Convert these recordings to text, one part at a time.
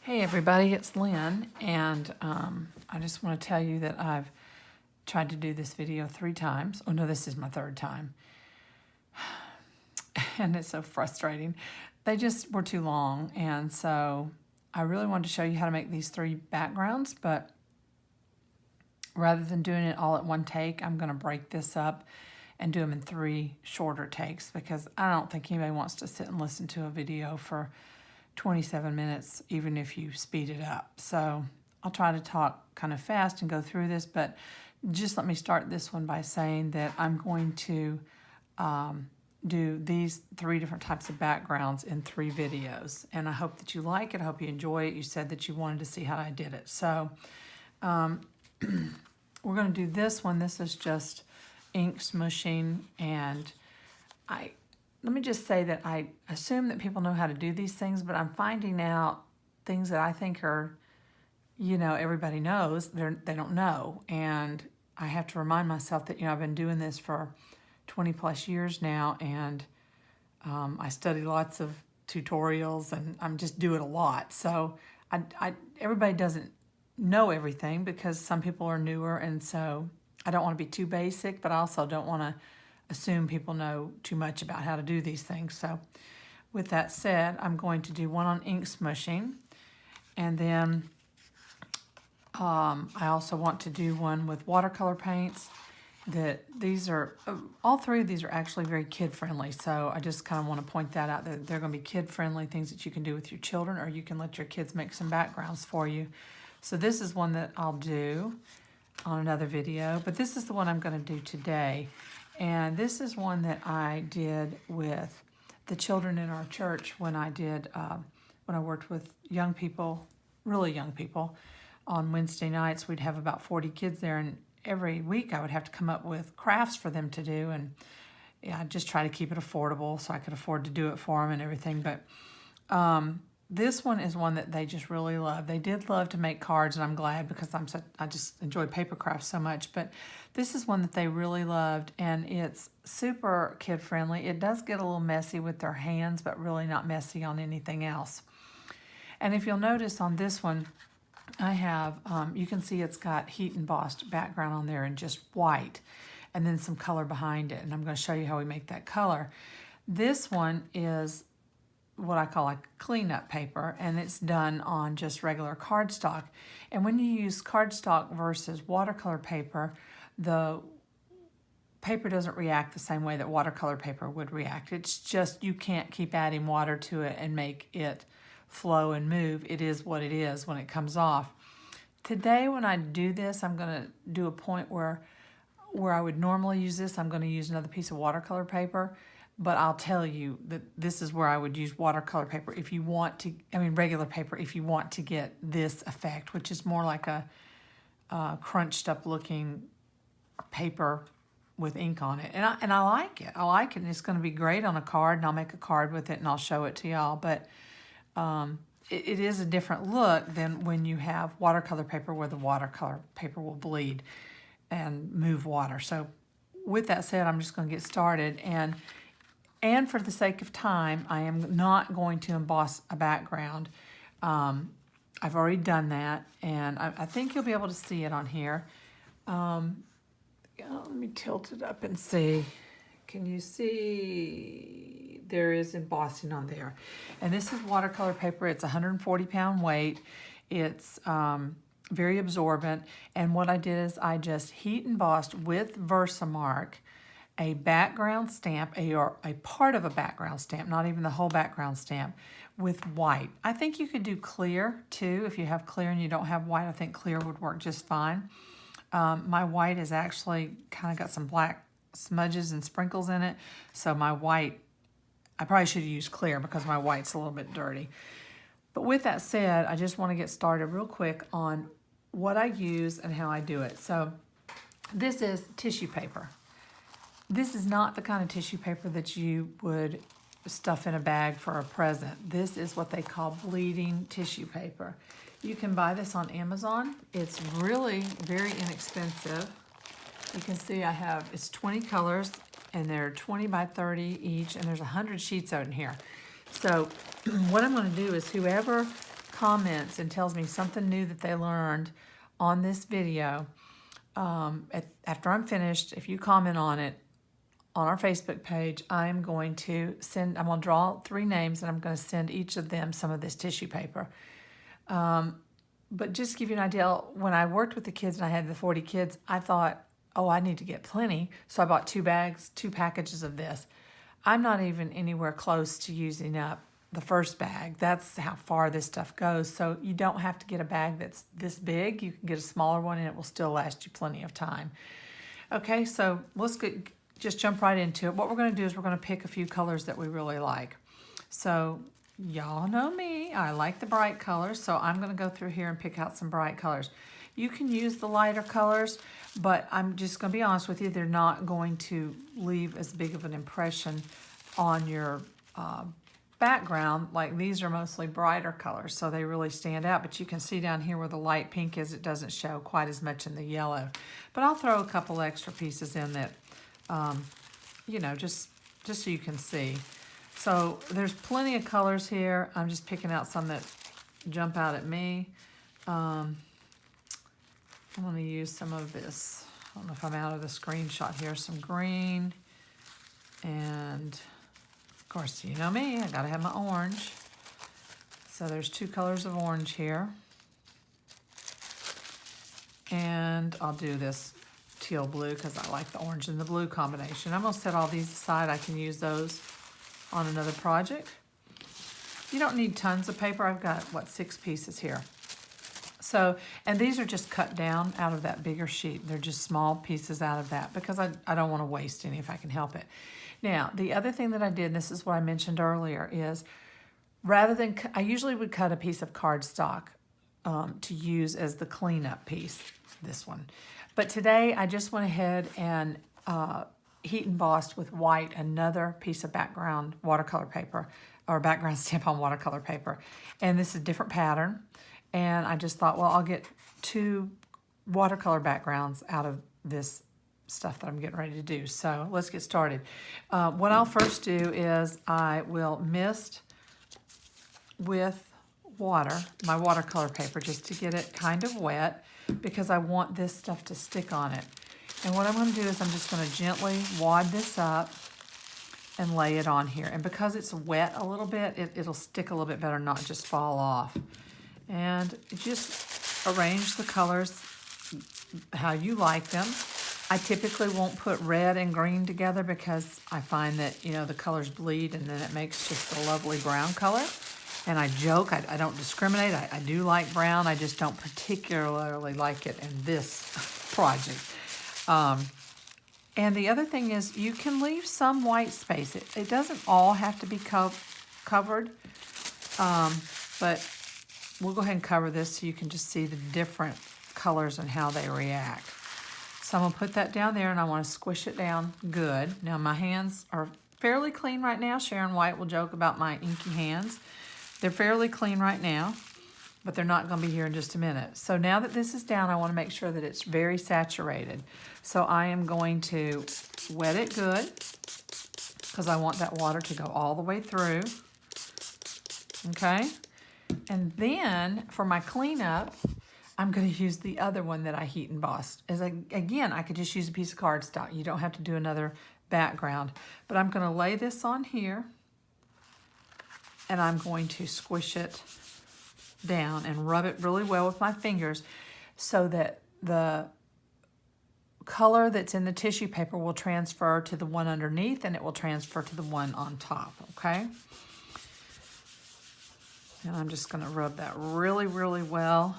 Hey everybody, it's Lynn, and I just want to tell you that I've tried to do this video 3 times. Oh no, this is my 3rd time, and it's so frustrating. They just were too long, and so I really wanted to show you how to make these 3 backgrounds, but rather than doing it all at one take, I'm going to break this up and do them in 3 shorter takes because I don't think anybody wants to sit and listen to a video for 27 minutes, even if you speed it up. So I'll try to talk kind of fast and go through this, but just let me start this one by saying that I'm going to do these 3 different types of backgrounds in 3 videos. And I hope that you like it. I hope you enjoy it. You said that you wanted to see how I did it. So we're going to do this one. This is just ink smushing, and let me just say that I assume that people know how to do these things, but I'm finding out things that I think are, everybody knows, they don't know. And I have to remind myself that, I've been doing this for 20 plus years now, and I study lots of tutorials, and I'm just do it a lot. So everybody doesn't know everything because some people are newer, and so I don't want to be too basic, but I also don't want to assume people know too much about how to do these things. So with that said, I'm going to do one on ink smushing, and then I also want to do one with watercolor paints. These are all 3 of these are actually very kid friendly, so I just kind of want to point that out, that they're going to be kid friendly, things that you can do with your children, or you can let your kids make some backgrounds for you. So this is one that I'll do on another video, but this is the one I'm going to do today. And this is one that I did with the children in our church when I worked with young people, really young people. On Wednesday nights, we'd have about 40 kids there, and every week I would have to come up with crafts for them to do, and I'd just try to keep it affordable so I could afford to do it for them and everything. But this one is one that they just really love. They did love to make cards, and I'm glad because I just enjoy paper crafts so much. But this is one that they really loved, and it's super kid friendly. It does get a little messy with their hands, but really not messy on anything else. And if you'll notice on this one, I have, you can see it's got heat embossed background on there and just white, and then some color behind it. And I'm going to show you how we make that color. This one is what I call like cleanup paper, and it's done on just regular cardstock. And when you use cardstock versus watercolor paper, the paper doesn't react the same way that watercolor paper would react. It's just you can't keep adding water to it and make it flow and move. It is what it is when it comes off. Today when I do this, I'm going to do a point where I would normally use this, I'm going to use another piece of watercolor paper. But I'll tell you that this is where I would use watercolor paper if you want to, regular paper, if you want to get this effect, which is more like a crunched up looking paper with ink on it. And I like it. I like it, and it's going to be great on a card, and I'll make a card with it, and I'll show it to y'all. But it is a different look than when you have watercolor paper, where the watercolor paper will bleed and move water. So with that said, I'm just going to get started. And for the sake of time, I am not going to emboss a background. I've already done that, and I think you'll be able to see it on here. Let me tilt it up and see. Can you see? There is embossing on there. And this is watercolor paper. It's 140-pound weight. It's very absorbent. And what I did is I just heat embossed with Versamark a background stamp, or a part of a background stamp, not even the whole background stamp, with white. I think you could do clear too. If you have clear and you don't have white, I think clear would work just fine. My white is actually kind of got some black smudges and sprinkles in it, so my white, I probably should have used clear because my white's a little bit dirty. But with that said, I just want to get started real quick on what I use and how I do it. So this is tissue paper. This is not the kind of tissue paper that you would stuff in a bag for a present. This is what they call bleeding tissue paper. You can buy this on Amazon. It's really very inexpensive. You can see it's 20 colors, and they're 20 by 30 each, and there's 100 sheets out in here. So what I'm going to do is whoever comments and tells me something new that they learned on this video, after I'm finished, if you comment on it on our Facebook page, I'm going to draw 3 names and I'm going to send each of them some of this tissue paper. But just to give you an idea, when I worked with the kids and I had the 40 kids, I thought, oh, I need to get plenty. So I bought 2 packages of this. I'm not even anywhere close to using up the first bag. That's how far this stuff goes. So you don't have to get a bag that's this big. You can get a smaller one and it will still last you plenty of time. Okay, so let's just jump right into it. What we're going to do is we're going to pick a few colors that we really like. So y'all know me, I like the bright colors, so I'm going to go through here and pick out some bright colors. You can use the lighter colors, but I'm just going to be honest with you, they're not going to leave as big of an impression on your background. Like these are mostly brighter colors, so they really stand out, but you can see down here where the light pink is, it doesn't show quite as much in the yellow. But I'll throw a couple extra pieces in that, you know, just so you can see. So there's plenty of colors here. I'm just picking out some that jump out at me. I'm going to use some of this. I don't know if I'm out of the screenshot here. Some green. And, of course, you know me. I got to have my orange. So there's 2 colors of orange here. And I'll do this teal blue because I like the orange and the blue combination. I'm going to set all these aside. I can use those on another project. You don't need tons of paper. I've got, 6 pieces here. So, and these are just cut down out of that bigger sheet. They're just small pieces out of that because I don't want to waste any if I can help it. Now, the other thing that I did, and this is what I mentioned earlier, is rather than, I usually would cut a piece of cardstock to use as the cleanup piece, this one. But today I just went ahead and heat embossed with white another piece of background watercolor paper, or background stamp on watercolor paper. And this is a different pattern. And I just thought, well, I'll get 2 watercolor backgrounds out of this stuff that I'm getting ready to do. So let's get started. What I'll first do is I will mist with water, my watercolor paper, just to get it kind of wet because I want this stuff to stick on it. And what I'm going to do is I'm just going to gently wad this up and lay it on here. And because it's wet a little bit, it'll stick a little bit better, not just fall off. And just arrange the colors how you like them. I typically won't put red and green together because I find that, you know, the colors bleed and then it makes just a lovely brown color. And I joke, I don't discriminate. I do like brown. I just don't particularly like it in this project. And the other thing is you can leave some white space. It doesn't all have to be covered, but we'll go ahead and cover this so you can just see the different colors and how they react. So I'm going to put that down there and I want to squish it down good. Now my hands are fairly clean right now. Sharon White will joke about my inky hands. They're fairly clean right now, but they're not going to be here in just a minute. So now that this is down, I want to make sure that it's very saturated. So I am going to wet it good because I want that water to go all the way through. Okay? And then for my cleanup, I'm going to use the other one that I heat embossed. Again, I could just use a piece of cardstock. You don't have to do another background. But I'm going to lay this on here, and I'm going to squish it down and rub it really well with my fingers so that the color that's in the tissue paper will transfer to the one underneath and it will transfer to the one on top, okay? And I'm just going to rub that really, really well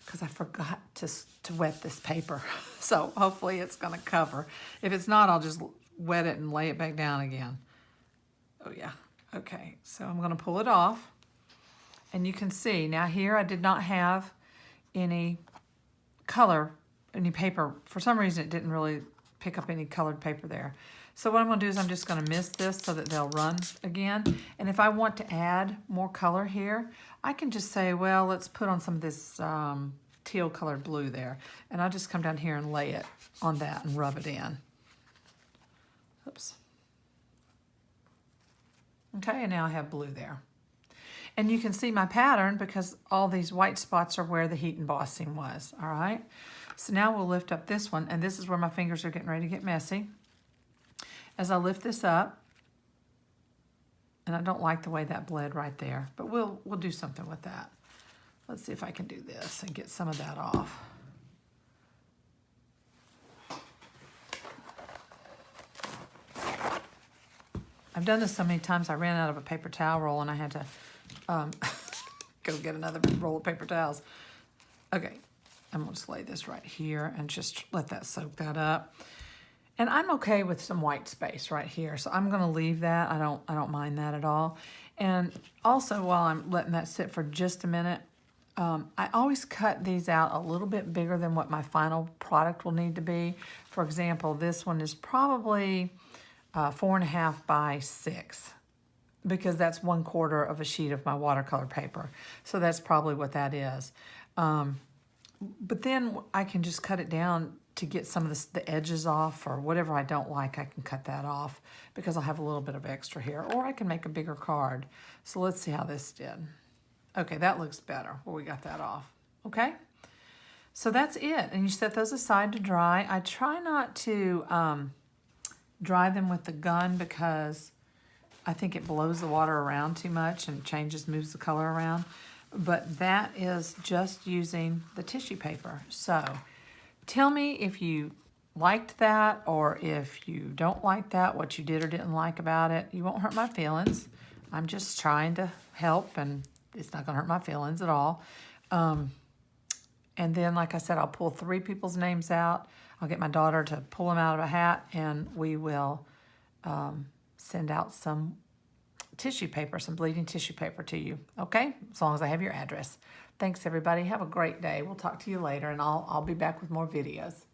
because I forgot to wet this paper. So hopefully it's going to cover. If it's not, I'll just wet it and lay it back down again. Oh, yeah. Okay, so I'm going to pull it off. And you can see, now here I did not have any color, any paper. For some reason, it didn't really pick up any colored paper there. So what I'm going to do is I'm just going to mist this so that they'll run again. And if I want to add more color here, I can just say, well, let's put on some of this teal colored blue there. And I'll just come down here and lay it on that and rub it in. Oops. Okay, and now I have blue there. And you can see my pattern because all these white spots are where the heat embossing was, all right? So now we'll lift up this one, and this is where my fingers are getting ready to get messy. As I lift this up, and I don't like the way that bled right there, but we'll do something with that. Let's see if I can do this and get some of that off. I've done this so many times I ran out of a paper towel roll and I had to go get another roll of paper towels. Okay, I'm gonna just lay this right here and just let that soak that up. And I'm okay with some white space right here, so I'm gonna leave that. I don't mind that at all. And also, while I'm letting that sit for just a minute, I always cut these out a little bit bigger than what my final product will need to be. For example, this one is probably 4.5 by 6 because that's 1/4 of a sheet of my watercolor paper. So that's probably what that is. But then I can just cut it down to get some of the edges off, or whatever I don't like, I can cut that off because I'll have a little bit of extra here, or I can make a bigger card. So let's see how this did. Okay, that looks better where we got that off. Okay, so that's it. And you set those aside to dry. I try not to dry them with the gun because I think it blows the water around too much and moves the color around. But that is just using the tissue paper. So tell me if you liked that or if you don't like that, what you did or didn't like about it. You won't hurt my feelings. I'm just trying to help, and it's not gonna hurt my feelings at all. And then, like I said, I'll pull 3 people's names out. I'll get my daughter to pull them out of a hat, and we will send out some tissue paper, some bleeding tissue paper to you, okay? As long as I have your address. Thanks, everybody. Have a great day. We'll talk to you later, and I'll be back with more videos.